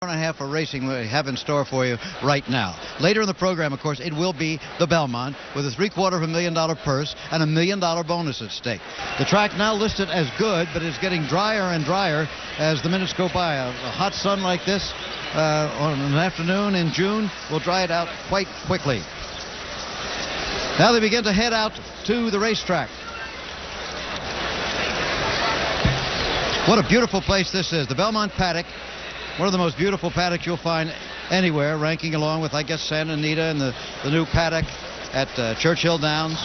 and a half of racing we have in store for you right now. Later in the program, of course, it will be the Belmont with a $750,000 purse and $1 million bonus at stake. The track now listed as good, but is getting drier and drier as the minutes go by. A hot sun like this on an afternoon in June will dry it out quite quickly. Now they begin to head out to the racetrack. What a beautiful place this is. The Belmont Paddock, one of the most beautiful paddocks you'll find anywhere, ranking along with, I guess, Santa Anita and the new paddock at Churchill Downs.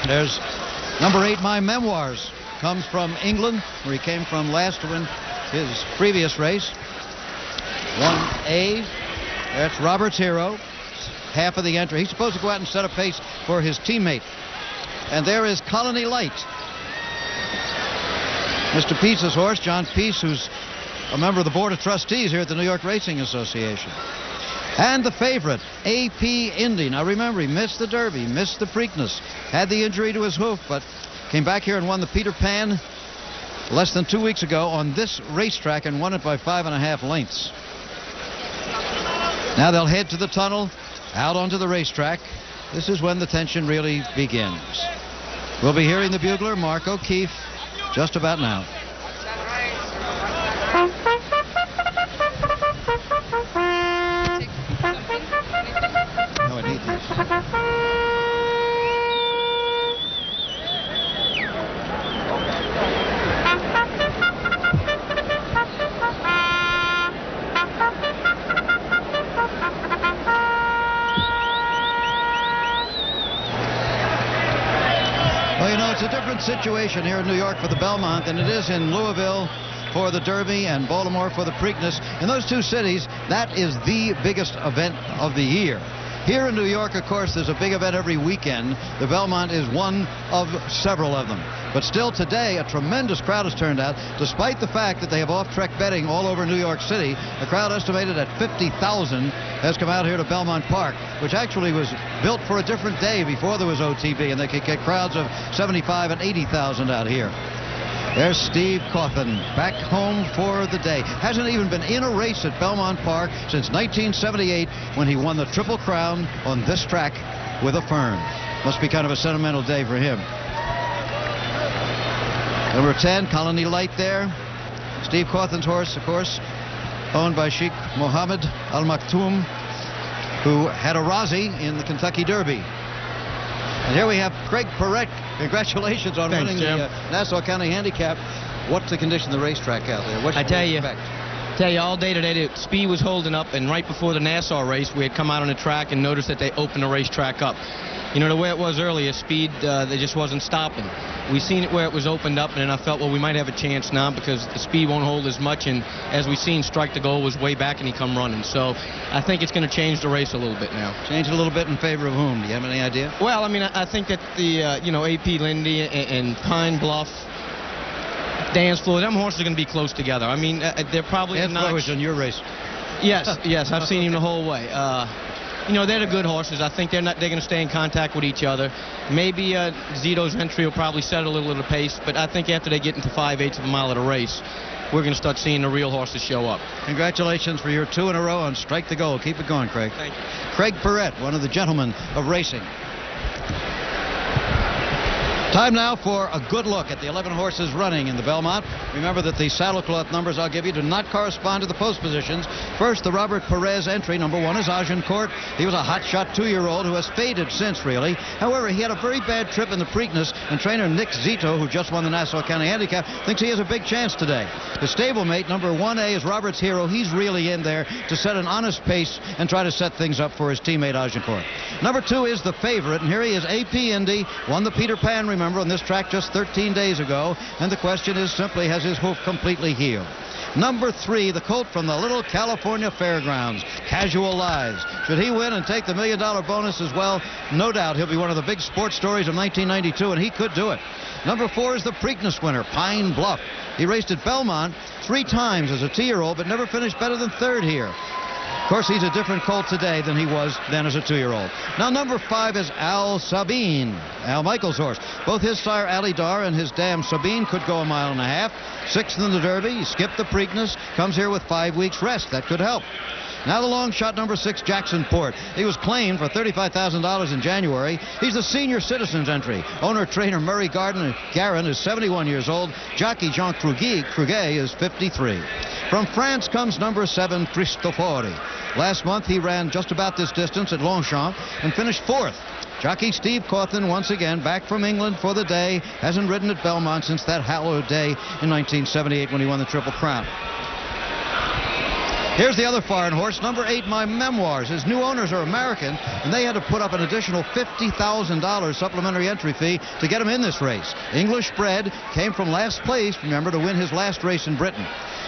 There's number 8, My Memoirs, comes from England, where he came from last to win his previous race. 1A, that's Robert's Hero, half of the entry. He's supposed to go out and set a pace for his teammate. And there is Colony Light, Mr. Peace's horse, John Peace, who's a member of the Board of Trustees here at the New York Racing Association. And the favorite, AP Indy. Now remember, he missed the Derby, missed the Preakness, had the injury to his hoof, but came back here and won the Peter Pan less than 2 weeks ago on this racetrack and won it by 5.5 lengths. Now they'll head to the tunnel, out onto the racetrack. This is when the tension really begins. We'll be hearing the bugler, Mark O'Keefe, just about now. No, I need these. Well, you know, it's a different situation here in New York for the Belmont than it is in Louisville for the Derby and Baltimore for the Preakness. In those two cities, that is the biggest event of the year. Here in New York, of course, there's a big event every weekend. The Belmont is one of several of them. But still today, a tremendous crowd has turned out, despite the fact that they have off-track betting all over New York City. A crowd estimated at 50,000 has come out here to Belmont Park, which actually was built for a different day before there was OTB, and they could get crowds of 75 and 80,000 out here. There's Steve Coffin, back home for the day. Hasn't even been in a race at Belmont Park since 1978 when he won the Triple Crown on this track with a Fern. Must be kind of a sentimental day for him. Number 10, Colony Light there. Steve Cawthon's horse, of course, owned by Sheikh Mohammed Al Maktoum, who had a Rozzy in the Kentucky Derby. And here we have Craig Perrett. Congratulations on winning the Nassau County Handicap. What's the condition of the racetrack out there? What I tell you, all day today, the speed was holding up, and right before the Nassau race, we had come out on the track and noticed that they opened the racetrack up. You know, the way it was earlier, speed, they just wasn't stopping. We seen it where it was opened up, and then I felt, well, we might have a chance now because the speed won't hold as much, and as we seen, Strike the Goal was way back and he come running. So I think it's going to change the race a little bit now. Change it a little bit in favor of whom? Do you have any idea? Well, I mean, I think that the, you know, AP Lindy and Pine Bluff, Dance Floor, them horses are going to be close together. I mean, they're probably Dance Floor was in your race. Yes, yes, I've seen him the whole way. You know, they're the good horses. I think they're going to stay in contact with each other. Maybe Zito's entry will probably set a little of the pace, but I think after they get into 5/8 of a mile of the race, we're going to start seeing the real horses show up. Congratulations for your 2 in a row on Strike the Goal. Keep it going, Craig. Thank you. Craig Perrett, one of the gentlemen of racing. Time now for a good look at the 11 horses running in the Belmont. Remember that the saddlecloth numbers I'll give you do not correspond to the post positions. First, the Robert Perez entry. Number 1 is Agincourt. He was a hotshot 2-year-old who has faded since, really. However, he had a very bad trip in the Preakness, and trainer Nick Zito, who just won the Nassau County Handicap, thinks he has a big chance today. The stablemate, number 1A, is Robert's Hero. He's really in there to set an honest pace and try to set things up for his teammate Agincourt. Number 2 is the favorite, and here he is, AP Indy. Won the Peter Pan, remember, on this track just 13 days ago, and the question is simply, has his hoof completely healed? Number 3, the colt from the Little California Fairgrounds, Casual Lives. Should he win and take the $1 million bonus as well? No doubt he'll be one of the big sports stories of 1992, and he could do it. Number 4 is the Preakness winner, Pine Bluff. He raced at Belmont 3 times as a 2-year-old, but never finished better than 3rd here. Of course, he's a different colt today than he was then as a 2-year-old. Now, number 5 is Al Sabine, Al Michaels' horse. Both his sire, Ali Dar, and his dam Sabine could go 1.5 miles. 6th in the Derby. He skipped the Preakness. Comes here with 5 weeks rest. That could help. Now the long shot, number 6, Jackson Port. He was claimed for $35,000 in January. He's the senior citizens entry. Owner-trainer Murray Garin is 71 years old. Jockey Jean Cruguet is 53. From France comes number 7, Cristofori. Last month he ran just about this distance at Longchamp and finished 4th. Jockey Steve Cawthon, once again, back from England for the day. Hasn't ridden at Belmont since that hallowed day in 1978 when he won the Triple Crown. Here's the other foreign horse, number 8, My Memoirs. His new owners are American, and they had to put up an additional $50,000 supplementary entry fee to get him in this race. English bred, came from last place, remember, to win his last race in Britain.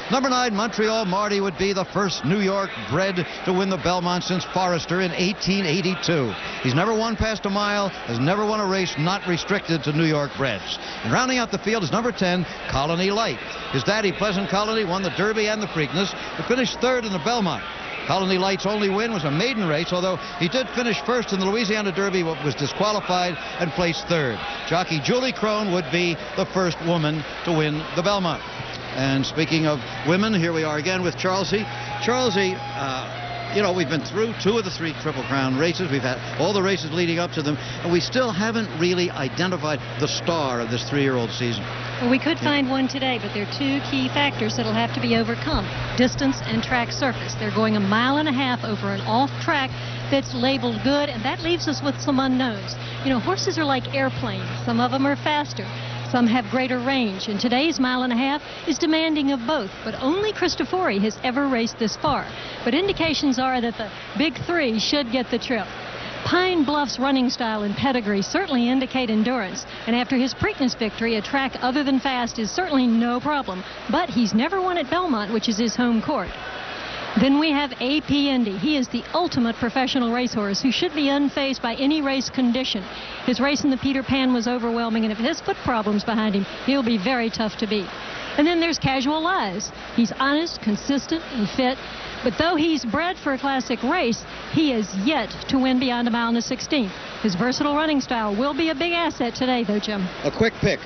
Number 9, Montreal Marty would be the first New York bred to win the Belmont since Forrester in 1882. He's never won past a mile, has never won a race not restricted to New York breds. And rounding out the field is number 10, Colony Light. His daddy, Pleasant Colony, won the Derby and the Preakness, but finished 3rd in the Belmont. Colony Light's only win was a maiden race, although he did finish 1st in the Louisiana Derby, but was disqualified and placed 3rd. Jockey Julie Crone would be the first woman to win the Belmont. And speaking of women, here we are again with Charlesy. Charlesy, you know, we've been through 2 of the 3 Triple Crown races. We've had all the races leading up to them, and we still haven't really identified the star of this 3-year-old season. Well, we could find one today, but there are 2 key factors that'll have to be overcome: distance and track surface. They're going 1.5 miles over an off-track that's labeled good, and that leaves us with some unknowns. You know, horses are like airplanes. Some of them are faster. Some have greater range, and today's 1.5 miles is demanding of both, but only Cristofori has ever raced this far. But indications are that the big 3 should get the trip. Pine Bluff's running style and pedigree certainly indicate endurance, and after his Preakness victory, a track other than fast is certainly no problem, but he's never won at Belmont, which is his home court. Then we have AP Indy. He is the ultimate professional racehorse who should be unfazed by any race condition. His race in the Peter Pan was overwhelming, and if his foot problems behind him, he'll be very tough to beat. And then there's Casual Lies. He's honest, consistent, and fit, but though he's bred for a classic race, he is yet to win beyond 1.16 miles. His versatile running style will be a big asset today, though, Jim. A quick pick.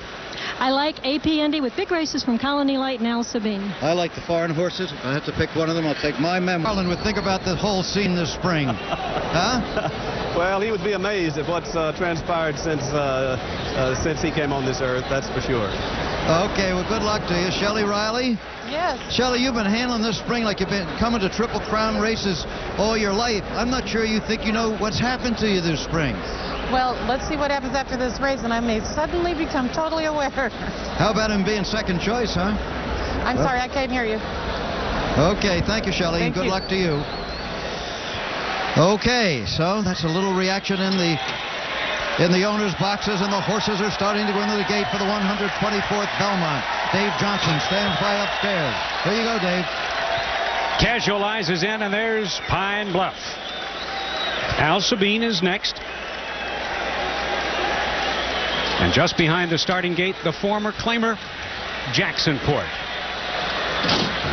I like AP Indy with big races from Colony Light and Al Sabine. I like the foreign horses. If I have to pick one of them, I'll take My Memoirs. Harlan would think about the whole scene this spring. Huh? Well, he would be amazed at what's transpired since he came on this earth, that's for sure. Okay, well, good luck to you. Shelley Riley? Yes. Shelley, you've been handling this spring like you've been coming to Triple Crown races all your life. I'm not sure you think you know what's happened to you this spring. Well, let's see what happens after this race, and I may suddenly become totally aware. How about him being second choice, huh? I'm sorry, I can't hear you. Okay, thank you, Shelley, and good luck to you. Okay, so that's a little reaction in the owners' boxes, and the horses are starting to go into the gate for the 124th Belmont. Dave Johnson stands by upstairs. There you go, Dave. Casual Eyes is in, and there's Pine Bluff. Al Sabine is next. And just behind the starting gate, the former claimer, Jackson Port.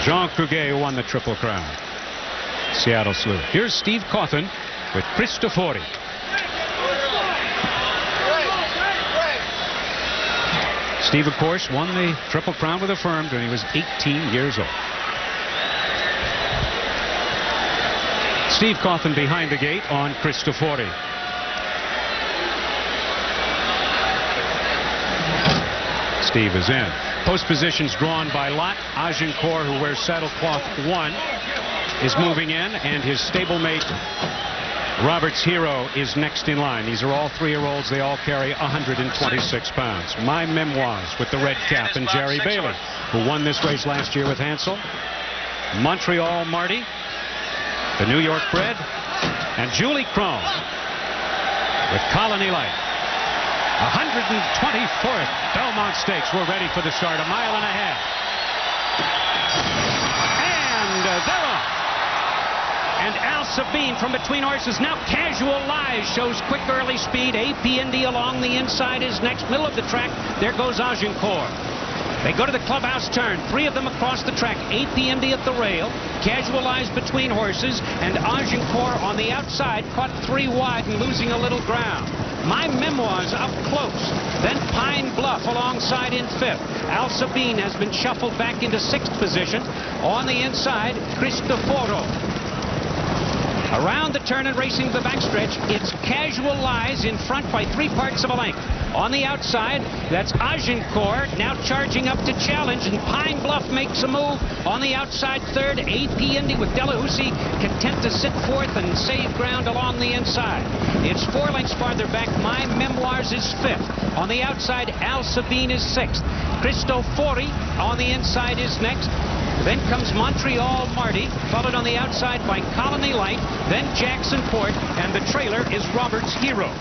Jean Cruguet won the Triple Crown. Seattle Slew. Here's Steve Cawthon with Cristofori. Steve, of course, won the Triple Crown with Affirmed when he was 18 years old. Steve Cawthon behind the gate on Cristofori. Steve is in. Post positions drawn by Lot. Agincourt, who wears saddlecloth 1, is moving in, and his stablemate Robert's Hero is next in line. These are all 3-year-olds. They all carry 126 pounds. My Memoirs with the red cap, and Jerry Bailey, who won this race last year with Hansel. Montreal Marty, the New York bred, and Julie Crone with Colony Light. 124th Belmont Stakes. We're ready for the start. 1.5 miles. And they're off. And Al Sabine from between horses. Now Casual Lies shows quick early speed. AP Indy along the inside is next. Middle of the track. There goes Agincourt. They go to the clubhouse turn. 3 of them across the track. AP Indy at the rail. Casualized between horses. And Agincourt on the outside caught 3 wide and losing a little ground. My Memoirs up close. Then Pine Bluff alongside in 5th. Al Sabine has been shuffled back into 6th position. On the inside, Cristoforo. Around the turn and racing the backstretch, it's Casualize in front by 3 parts of a length. On the outside, that's Agincourt now charging up to challenge, and Pine Bluff makes a move. On the outside, 3rd, AP Indy with Delahousie content to sit 4th and save ground along the inside. It's 4 lengths farther back. My Memoirs is 5th. On the outside, Al Sabine is 6th. Cristofori on the inside is next. Then comes Montreal Marty, followed on the outside by Colony Light, then Jackson Port, and the trailer is Robert's Hero.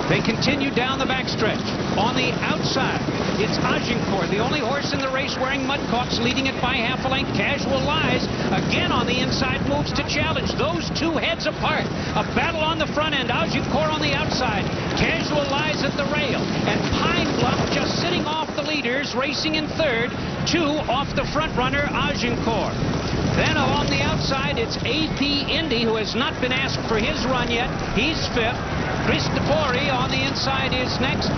They continue down the backstretch. On the outside, it's Agincourt, the only horse in the race wearing mudcocks, leading it by half a length. Casualize, again on the inside, moves to challenge. Those 2 heads apart. A battle on the front end. Agincourt on the outside. Casualize at the rail. And Pine Bluff just sitting off the leaders, racing in 3rd. 2 off the front runner, Agincourt. Then along the outside, it's AP Indy, who has not been asked for his run yet. He's 5th. Cristofori on the inside is next.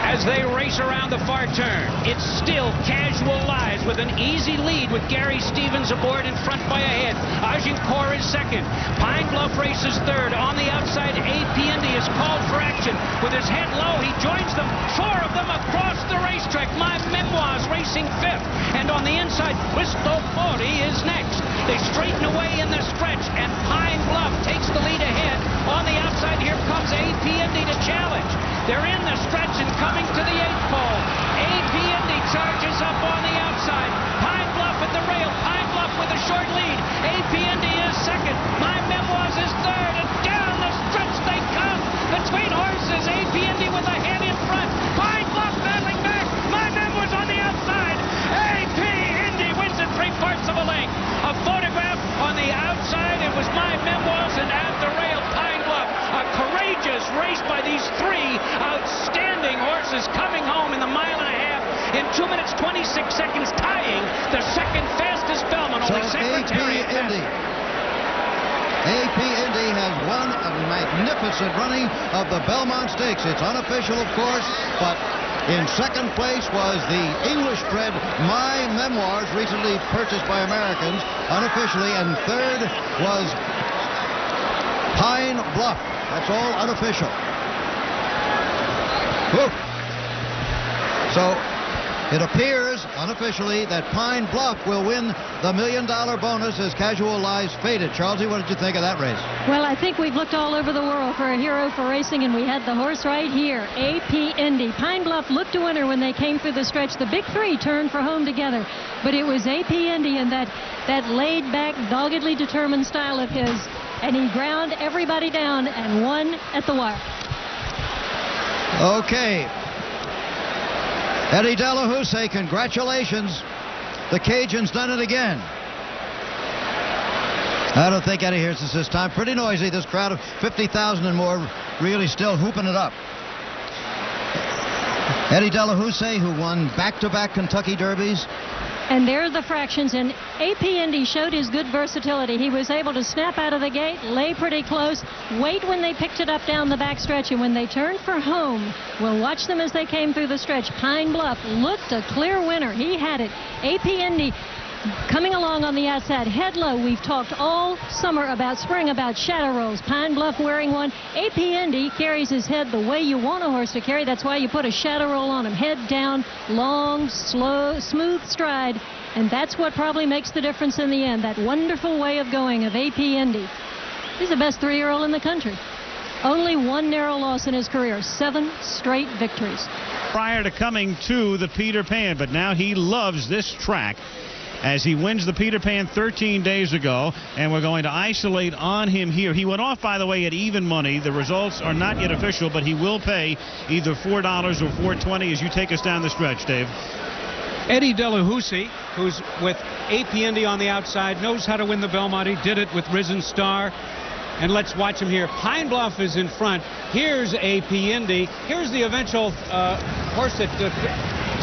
As they race around the far turn, it's still Casualize with an easy lead with Gary Stevens aboard in front by a head. Agincourt is 2nd. Pine Bluff races 3rd. On the outside, AP Indy is called for action. With his head low, he joins them. 4 of them across the racetrack. My Memoirs racing 5th. And on the inside, Cristofori is next. They straighten away in the stretch, and Pine Bluff takes the lead ahead. On the outside, here comes AP Indy to challenge. They're in the stretch and coming to the 8th pole. AP Indy charges up on the outside. Pine Bluff at the rail. Pine Bluff with a short lead. AP Indy is 2nd. My Memoirs is 3rd. And down the stretch they come. Between horses, AP Indy with a head in front. Pine Bluff battling back. My Memoirs on the outside. AP Indy wins it 3 parts of a length. A photograph on the outside. It was My Memoirs, and at the rail, Pine Bluff. A courageous race by these 3 outstanding horses coming home in the 1.5 miles in 2 minutes 26 seconds, tying the 2nd fastest Belmont. So Only Secretariat AP Indy has won a magnificent running of the Belmont Stakes. It's unofficial, of course, but in 2nd place was the English-bred My Memoirs, recently purchased by Americans, unofficially, and 3rd was Pine Bluff. That's all unofficial. Whew. So it appears unofficially that Pine Bluff will win the $1 million bonus as Casualize faded. Charlesy, what did you think of that race? Well, I think we've looked all over the world for a hero for racing, and we had the horse right here, AP Indy. Pine Bluff looked a winner when they came through the stretch. The big 3 turned for home together, but it was AP Indy and that laid-back, doggedly determined style of his, and he ground everybody down and won at the wire. Okay. Eddie Delahousie, congratulations. The Cajuns done it again. I don't think Eddie hears us this time. Pretty noisy, this crowd of 50,000 and more really still hooping it up. Eddie Delahousie, who won back-to-back Kentucky Derbies. And there are the fractions, and AP Indy showed his good versatility. He was able to snap out of the gate, lay pretty close, wait when they picked it up down the backstretch, and when they turned for home, we'll watch them as they came through the stretch. Pine Bluff looked a clear winner. He had it. AP Indy coming along on the outside, head low. We've talked all summer about spring, about shadow rolls. Pine Bluff wearing one. AP Indy carries his head the way you want a horse to carry. That's why you put a shadow roll on him. Head down, long, slow, smooth stride. And that's what probably makes the difference in the end. That wonderful way of going of AP Indy. He's the best 3-year-old in the country. Only 1 narrow loss in his career. 7 straight victories. Prior to coming to the Peter Pan, but now he loves this track, as he wins the Peter Pan 13 days ago, and we're going to isolate on him here. He went off, by the way, at even money. The results are not yet official, but he will pay either $4 or $4.20 as you take us down the stretch, Dave. Eddie Delahousie, who's with AP Indy on the outside, knows how to win the Belmont. He did it with Risen Star. And let's watch him here. Pine Bluff is in front. Here's AP Indy. Here's the eventual horse that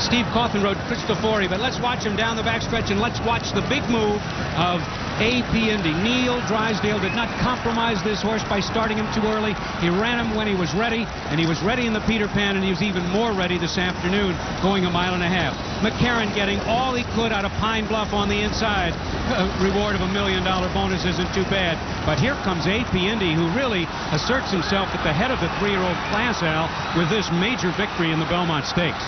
Steve Coffin rode Cristofori, but let's watch him down the backstretch, and let's watch the big move of AP Indy. Neil Drysdale did not compromise this horse by starting him too early. He ran him when he was ready, and he was ready in the Peter Pan, and he was even more ready this afternoon, going 1.5 miles. McCarron getting all he could out of Pine Bluff on the inside. A reward of $1 million bonus isn't too bad. But here comes AP Indy, who really asserts himself at the head of the 3-year-old class, Al, with this major victory in the Belmont Stakes.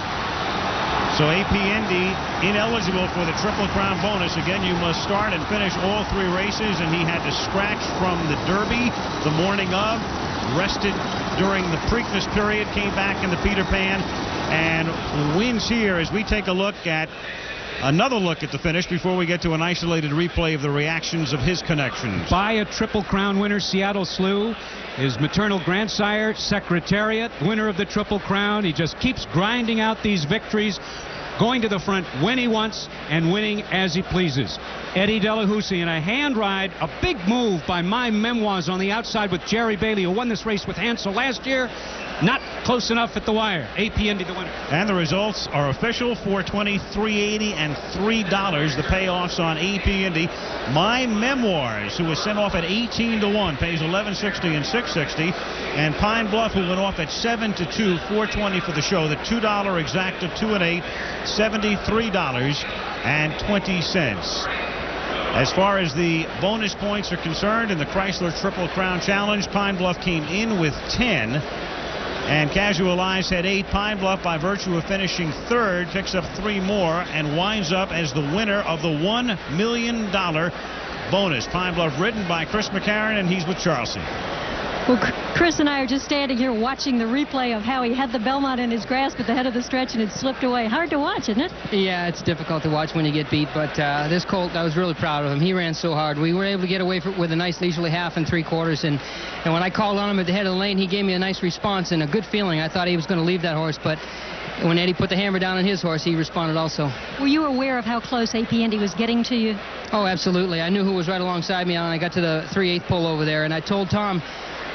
So AP Indy ineligible for the Triple Crown bonus. Again, you must start and finish all 3 races, and he had to scratch from the Derby the morning of, rested during the Preakness period, came back in the Peter Pan, and wins here as we take a look at another look at the finish before we get to an isolated replay of the reactions of his connections. By a Triple Crown winner, Seattle Slew, his maternal grandsire, Secretariat, winner of the Triple Crown. He just keeps grinding out these victories, going to the front when he wants and winning as he pleases. Eddie Delahousie in a hand ride, a big move by My Memoirs on the outside with Jerry Bailey, who won this race with Hansel last year. Not close enough at the wire. AP Indy the winner. And the results are official: $420, $380, and $3. The payoffs on AP Indy. My Memoirs, who was sent off at 18-1, pays $11.60 and $6.60. And Pine Bluff, who went off at 7-2, $420 for the show. The $2 exacta 2 and 8, $73.20. As far as the bonus points are concerned in the Chrysler Triple Crown Challenge, Pine Bluff came in with 10. And Casual Eyes had 8. Pine Bluff, by virtue of finishing 3rd, picks up 3 more and winds up as the winner of the $1 million bonus. Pine Bluff ridden by Chris McCarron, and he's with Charleston. Well, Chris and I are just standing here watching the replay of how he had the Belmont in his grasp at the head of the stretch and it slipped away. Hard to watch, isn't it? Yeah, it's difficult to watch when you get beat, but this colt, I was really proud of him. He ran so hard. We were able to get away with a nice leisurely 1/2 and 3/4, and when I called on him at the head of the lane, he gave me a nice response and a good feeling. I thought he was going to leave that horse, but when Eddie put the hammer down on his horse, he responded also. Were you aware of how close AP Indy was getting to you? Oh, absolutely. I knew who was right alongside me, and I got to the 3/8 pole over there, and I told Tom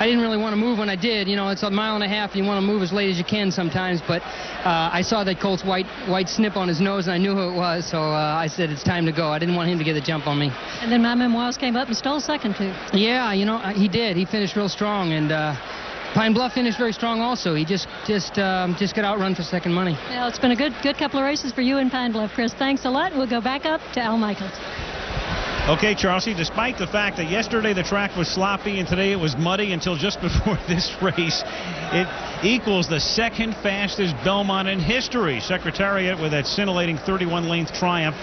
I didn't really want to move when I did. You know, it's 1.5 miles, and you want to move as late as you can sometimes, but I saw that colt's white snip on his nose, and I knew who it was, so I said it's time to go. I didn't want him to get the jump on me. And then My Memoirs came up and stole second, too. Yeah, you know, he did. He finished real strong, and Pine Bluff finished very strong also. He just got outrun for second money. Well, it's been a good couple of races for you in Pine Bluff, Chris. Thanks a lot. We'll go back up to Al Michaels. Okay, Charlie, despite the fact that yesterday the track was sloppy and today it was muddy until just before this race, it equals the 2nd fastest Belmont in history. Secretariat with that scintillating 31-length triumph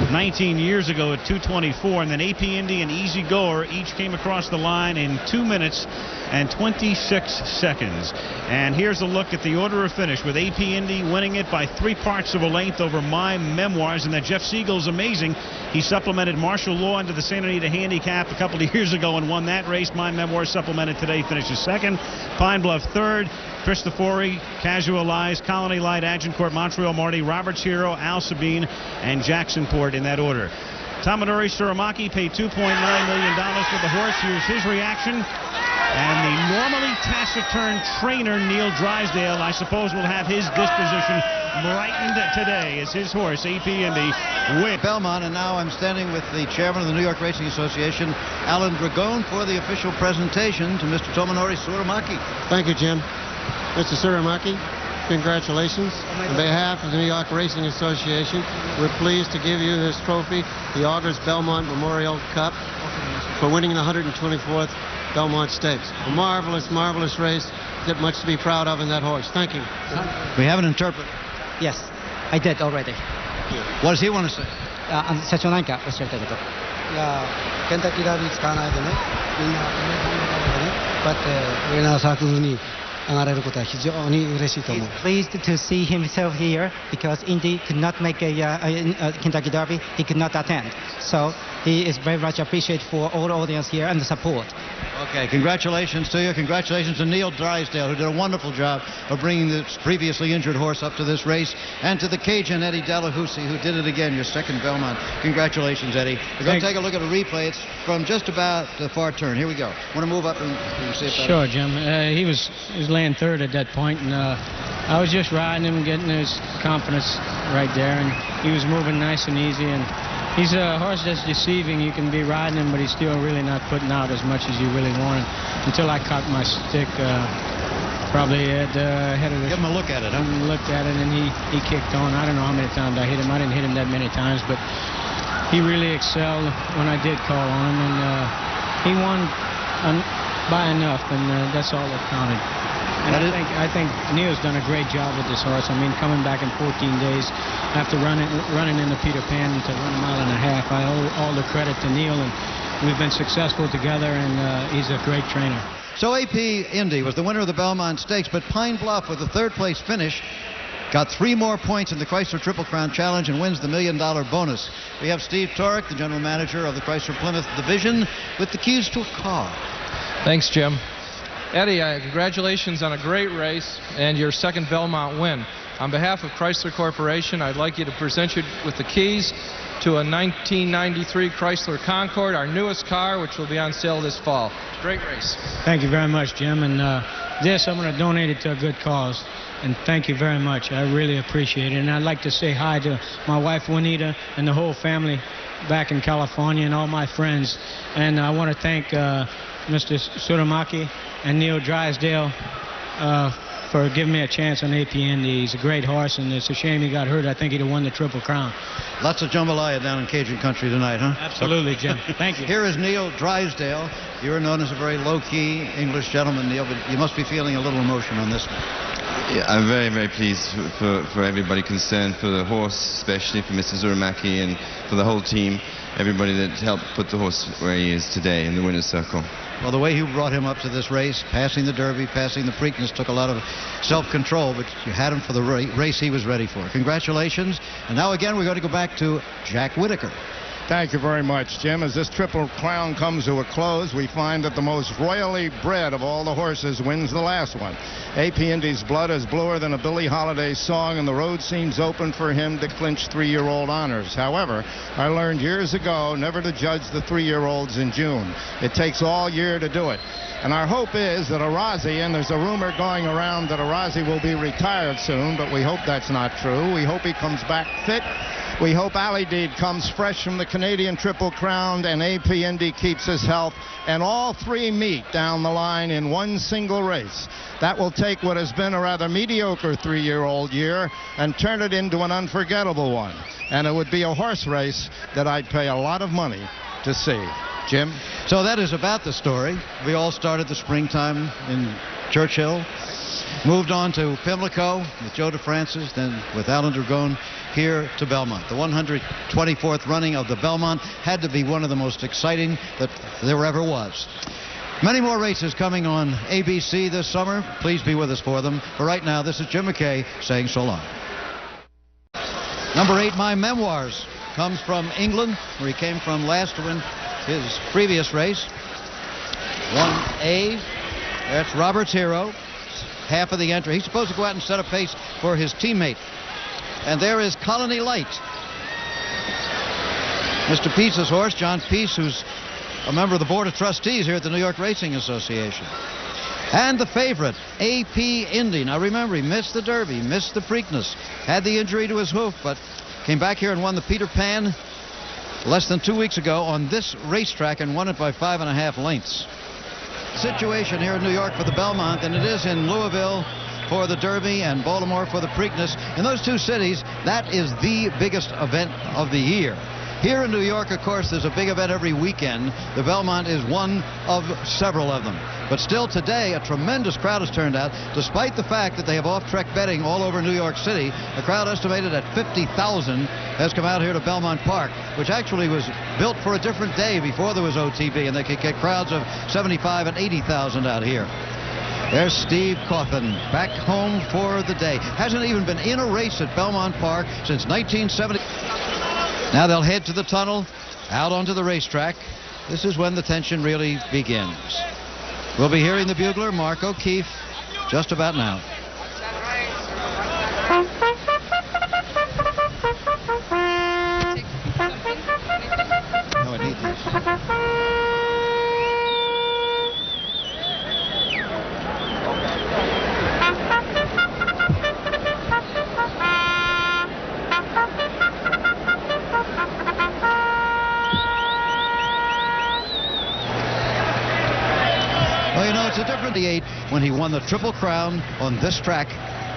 19 years ago at 2:24, and then AP Indy and Easy Goer each came across the line in 2 minutes and 26 seconds. And here's a look at the order of finish, with AP Indy winning it by 3/4 of a length over My Memoirs, and that Jeff Siegel's amazing. He supplemented Marshall Law into the Santa Anita Handicap a couple of years ago and won that race. My Memoirs supplemented today, finishes 2nd. Pine Bluff 3rd. Cristofori, Casual Eyes, Colony Light, Agincourt, Montreal Marty, Roberts Hero, Al Sabine, and Jacksonport in that order. Tominori Suramaki paid $2.9 million for the horse. Here's his reaction. And the normally taciturn trainer, Neil Drysdale, I suppose will have his disposition brightened today as his horse, AP Indy, wins Belmont. And now I'm standing with the chairman of the New York Racing Association, Alan Dragone, for the official presentation to Mr. Tominori Suramaki. Thank you, Jim. Mr. Suramaki, congratulations. On behalf of the New York Racing Association, we're pleased to give you this trophy, the August Belmont Memorial Cup, for winning the 124th Belmont Stakes. A marvelous, marvelous race. Got much to be proud of in that horse. Thank you. We have an interpreter. Yes, I did already. What does he want to say? 社長何かおっしゃりたいこと。いや、ケンタッキーダービー使わないでね、みんな皆さんの中でね、こうやって上のサークルに上がれることは非常に嬉しいと思う。He's pleased to see himself here because Indy could not make a Kentucky Derby. He could not attend. So he is very much appreciated for all the audience here and the support. Okay, congratulations to you. Congratulations to Neil Drysdale, who did a wonderful job of bringing this previously injured horse up to this race, and to the Cajun, Eddie Delahousie, who did it again, your second Belmont. Congratulations, Eddie. We're going to take a look at a replay. It's from just about the far turn. Here we go. Want to move up and see if that... Sure, Jim. He was laying third at that point, and I was just riding him, getting his confidence right there, and he was moving nice and easy, and he's a horse that's deceiving. You can be riding him, but he's still really not putting out as much as you really want him. Until I caught my stick, probably at head of the... Give him a look at it, huh? Looked at it, and he kicked on. I don't know how many times I hit him. I didn't hit him that many times, but he really excelled when I did call on him, and he won by enough, and that's all that counted. And I think Neil's done a great job with this horse. I mean, coming back in 14 days after running in the Peter Pan to run a mile and a half, I owe all the credit to Neil, and we've been successful together, and he's a great trainer. So AP Indy was the winner of the Belmont Stakes, but Pine Bluff, with a third-place finish, got 3 more points in the Chrysler Triple Crown Challenge and wins the $1 million bonus. We have Steve Torek, the general manager of the Chrysler Plymouth division, with the keys to a car. Thanks, Jim. Eddie, congratulations on a great race and your second Belmont win. On behalf of Chrysler Corporation, I'd like you to present you with the keys to a 1993 Chrysler Concorde, our newest car, which will be on sale this fall. Great race. Thank you very much, Jim. And this, I'm going to donate it to a good cause. And thank you very much. I really appreciate it. And I'd like to say hi to my wife, Juanita, and the whole family back in California, and all my friends. And I want to thank Mr. Suramaki and Neil Drysdale for giving me a chance on AP Indy. He's a great horse, and it's a shame he got hurt. I think he'd have won the Triple Crown. Lots of jambalaya down in Cajun country tonight, huh? Absolutely, Jim. Thank you. Here is Neil Drysdale. You're known as a very low-key English gentleman, Neil, but you must be feeling a little emotion on this one. Yeah, I'm very, very pleased for everybody concerned, for the horse, especially for Mr. Zuramaki, and for the whole team, everybody that helped put the horse where he is today in the winner's circle. Well, the way you brought him up to this race, passing the Derby, passing the Preakness, took a lot of self-control, but you had him for the race he was ready for. Congratulations. And now again, we're going to go back to Jack Whitaker. Thank you very much, Jim. As this Triple Crown comes to a close, we find that the most royally bred of all the horses wins the last one. AP Indy's blood is bluer than a Billie Holiday song, and the road seems open for him to clinch 3-year-old honors. However, I learned years ago never to judge the 3-year-olds in June. It takes all year to do it. And our hope is that Arazi, and there's a rumor going around that Arazi will be retired soon, but we hope that's not true. We hope he comes back fit. We hope Ali Deed comes fresh from the Canadian Triple Crown, and AP Indy keeps his health, and all 3 meet down the line in one single race. That will take what has been a rather mediocre 3-year-old year and turn it into an unforgettable one. And it would be a horse race that I'd pay a lot of money to see. Jim? So that is about the story. We all started the springtime in Churchill, moved on to Pimlico with Joe DeFrancis, then with Alan Dragone here to Belmont. The 124th running of the Belmont had to be one of the most exciting that there ever was. Many more races coming on ABC this summer. Please be with us for them. But right now, this is Jim McKay saying so long. Number 8, My Memoirs, comes from England, where he came from last to win his previous race. 1A, that's Robert's Hero, half of the entry. He's supposed to go out and set a pace for his teammate. And there is Colony Light, Mr. Peace's horse, John Peace, who's a member of the Board of Trustees here at the New York Racing Association. And the favorite, AP Indy. Now remember, he missed the Derby, missed the Preakness, had the injury to his hoof, but came back here and won the Peter Pan less than 2 weeks ago on this racetrack and won it by 5.5 lengths. Situation here in New York for the Belmont than it is in Louisville for the Derby and Baltimore for the Preakness. In those 2 cities, that is the biggest event of the year. Here in New York, of course, there's a big event every weekend. The Belmont is one of several of them. But still today, a tremendous crowd has turned out, despite the fact that they have off-track betting all over New York City. A crowd estimated at 50,000 has come out here to Belmont Park, which actually was built for a different day before there was OTB, and they could get crowds of 75 and 80,000 out here. There's Steve Coffin, back home for the day. Hasn't even been in a race at Belmont Park since 1970. Now they'll head to the tunnel, out onto the racetrack. This is when the tension really begins. We'll be hearing the bugler, Mark O'Keefe, just about now. No, I need these. Well, you know, it's a different 8 when he won the Triple Crown on this track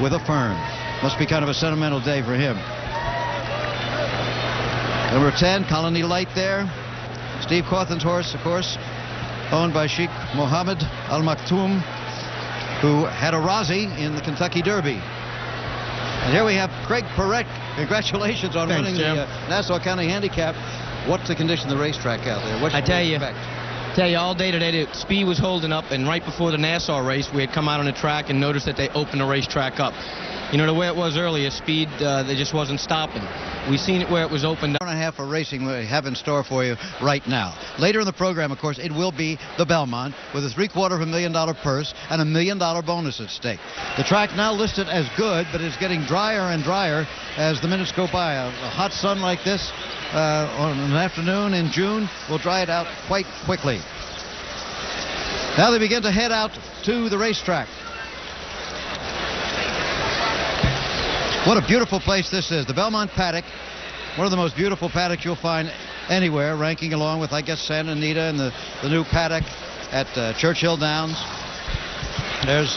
with a Fern. Must be kind of a sentimental day for him. Number 10, Colony Light there. Steve Cawthon's horse, of course, owned by Sheikh Mohammed Al Maktoum, who had a Rozzie in the Kentucky Derby. And here we have Craig Perret. Congratulations on winning the Nassau County Handicap. What's the condition of the racetrack out there? What should we expect? Tell you all day today, the speed was holding up, and right before the Nassau race, we had come out on the track and noticed that they opened the racetrack up. You know, the way it was earlier, speed, they just wasn't stopping. We seen it where it was opened up. 1.5 of racing we have in store for you right now. Later in the program, of course, it will be the Belmont with a $750,000 purse and $1 million bonus at stake. The track now listed as good, but it's getting drier and drier as the minutes go by. A hot sun like this on an afternoon in June will dry it out quite quickly. Now they begin to head out to the racetrack. What a beautiful place this is. The Belmont Paddock, one of the most beautiful paddocks you'll find anywhere, ranking along with, I guess, Santa Anita and the new paddock at Churchill Downs. There's